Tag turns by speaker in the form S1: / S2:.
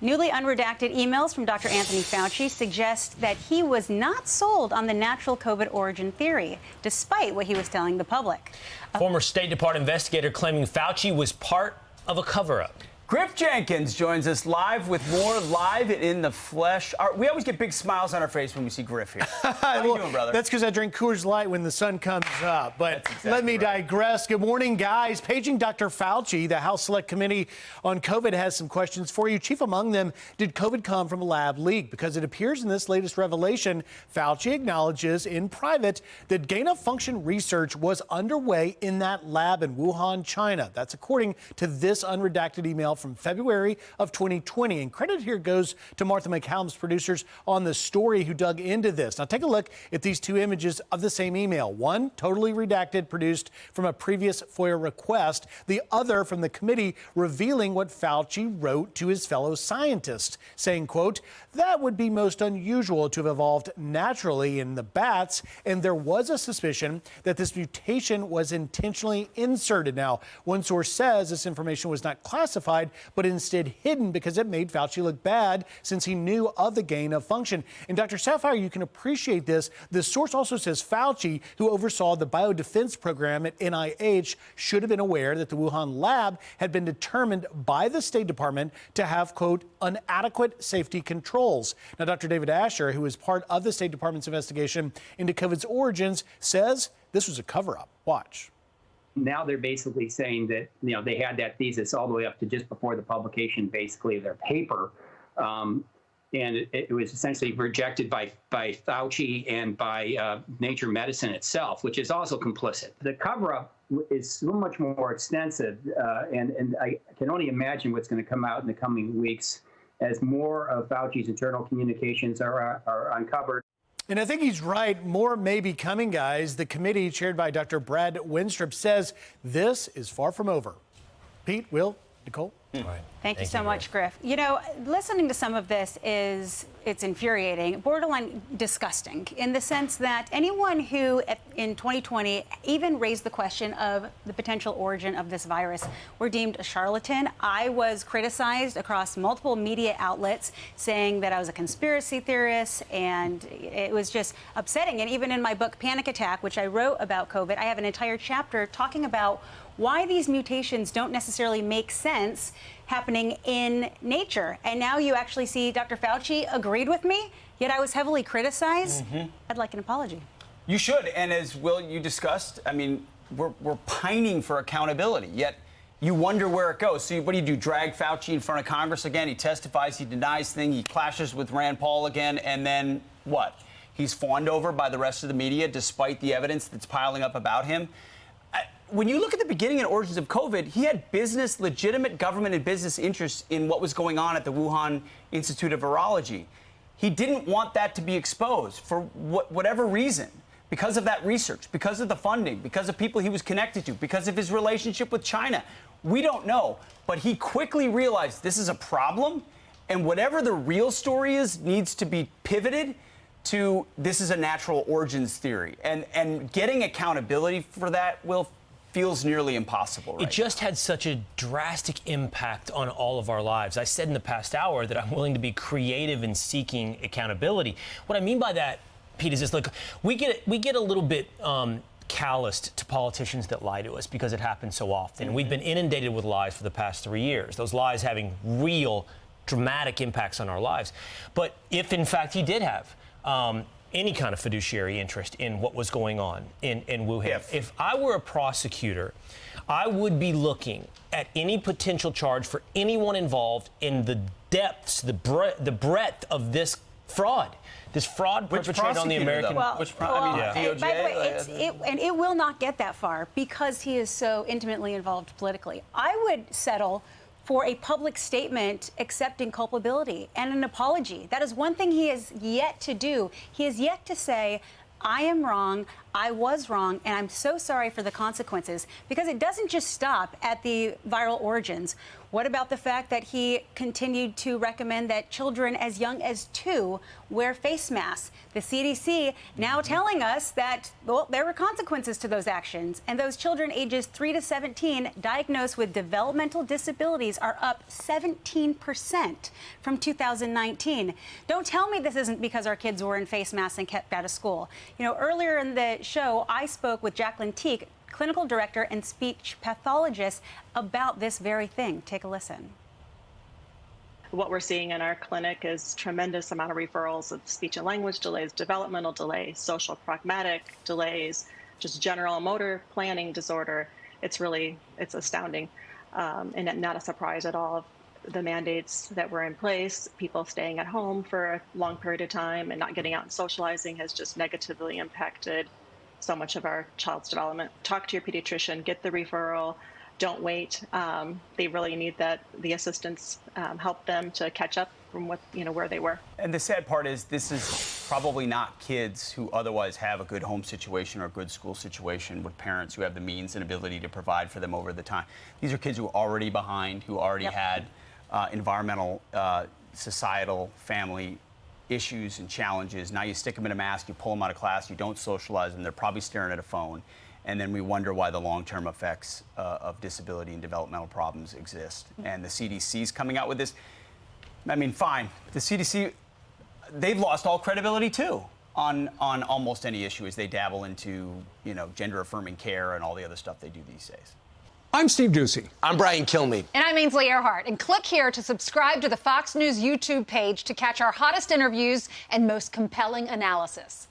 S1: Newly unredacted emails from Dr. Anthony Fauci suggest that he was not sold on the natural COVID origin theory, despite what he was telling the public.
S2: Former State Department investigator claiming Fauci was part of a cover-up.
S3: Griff Jenkins joins us live with more Live in the Flesh. We always get big smiles on our face when we see Griff here. How you doing, brother?
S4: That's because I drink Coors Light when the sun comes up. But exactly let me digress. Good morning, guys. Paging Dr. Fauci, the House Select Committee on COVID has some questions for you. Chief among them, did COVID come from a lab leak? Because it appears in this latest revelation, Fauci acknowledges in private that gain-of-function research was underway in that lab in Wuhan, China. That's according to this unredacted email from February of 2020. And credit here goes to Martha McCallum's producers on the story who dug into this. Now take a look at these two images of the same email. One totally redacted, produced from a previous FOIA request. The other from the committee revealing what Fauci wrote to his fellow scientists, saying, quote, that would be most unusual to have evolved naturally in the bats. And there was a suspicion that this mutation was intentionally inserted. Now, one source says this information was not classified, but instead hidden because it made Fauci look bad since he knew of the gain of function. And Dr. Sapphire, you can appreciate this. The source also says Fauci, who oversaw the biodefense program at NIH, should have been aware that the Wuhan lab had been determined by the State Department to have, quote, inadequate safety controls. Now, Dr. David Asher, who is part of the State Department's investigation into COVID's origins, says this was a cover-up. Watch.
S5: Now they're basically saying that, they had that thesis all the way up to just before the publication, basically, of their paper. And it was essentially rejected by Fauci and by Nature Medicine itself, which is also complicit. The cover-up is so much more extensive, and I can only imagine what's going to come out in the coming weeks as more of Fauci's internal communications are uncovered.
S4: And I think he's right. More may be coming, guys. The committee chaired by Dr. Brad Winstrip says this is far from over. Pete, Will, Nicole?
S1: Right. Thank you so much, Griff. Listening to some of this it's infuriating, borderline disgusting, in the sense that anyone who in 2020 even raised the question of the potential origin of this virus were deemed a charlatan. I was criticized across multiple media outlets saying that I was a conspiracy theorist, and it was just upsetting. And even in my book, Panic Attack, which I wrote about COVID, I have an entire chapter talking about why these mutations don't necessarily make sense happening in nature. And now you actually see Dr. Fauci agreed with me, yet I was heavily criticized. I'd like an apology.
S3: You should. And as Will, you discussed, I mean, we're pining for accountability, yet you wonder where it goes. So what do? Drag Fauci in front of Congress again? He testifies, he denies things, he clashes with Rand Paul again, and then what? He's fawned over by the rest of the media despite the evidence that's piling up about him. When you look at the beginning and origins of COVID, he had legitimate government and business interests in what was going on at the Wuhan Institute of Virology. He didn't want that to be exposed for whatever reason, because of that research, because of the funding, because of people he was connected to, because of his relationship with China. We don't know, but he quickly realized this is a problem, and whatever the real story is needs to be pivoted to this is a natural origins theory. And getting accountability for that feels nearly impossible right
S2: It just had such a drastic impact on all of our lives. I said in the past hour that I'm willing to be creative in seeking accountability. What I mean by that, Pete, is this: look, we get a little bit calloused to politicians that lie to us because it happens so often. We've been inundated with lies for the past 3 years. Those lies having real dramatic impacts on our lives. But if in fact he did have any kind of fiduciary interest in what was going on in Wuhan. If I were a prosecutor, I would be looking at any potential charge for anyone involved in the depths, the breadth of this fraud. This fraud perpetrated on the American...
S1: By the way, and it will not get that far because he is so intimately involved politically. I would settle for a public statement accepting culpability and an apology. That is one thing he has yet to do. He has yet to say, I am wrong, I was wrong, and I'm so sorry for the consequences. Because it doesn't just stop at the viral origins. What about the fact that he continued to recommend that children as young as 2 wear face masks? The CDC now telling us that, well, there were consequences to those actions. And those children ages 3 to 17 diagnosed with developmental disabilities are up 17% from 2019. Don't tell me this isn't because our kids were in face masks and kept out of school. You know, earlier in the show, I spoke with Jacqueline Teague, clinical director and speech pathologist, about this very thing. Take a listen.
S6: What we're seeing in our clinic is tremendous amount of referrals of speech and language delays, developmental delays, social pragmatic delays, just general motor planning disorder. It's astounding, and not a surprise at all. The mandates that were in place, people staying at home for a long period of time and not getting out and socializing has just negatively impacted so much of our child's development. Talk to your pediatrician, get the referral. Don't wait. They really need the assistance, help them to catch up from where they were.
S3: And the sad part is this is probably not kids who otherwise have a good home situation or a good school situation with parents who have the means and ability to provide for them over the time. These are kids who are already behind, who already had environmental, societal, family issues and challenges. Now you stick them in a mask, you pull them out of class, you don't socialize them, they're probably staring at a phone. And then we wonder why the long-term effects of disability and developmental problems exist. And the CDC's coming out with this. I mean, fine. The CDC, they've lost all credibility too on almost any issue as they dabble into, gender-affirming care and all the other stuff they do these days.
S7: I'm Steve Doocy.
S8: I'm Brian Kilmeade.
S9: And I'm Ainsley Earhart. And click here to subscribe to the Fox News YouTube page to catch our hottest interviews and most compelling analysis.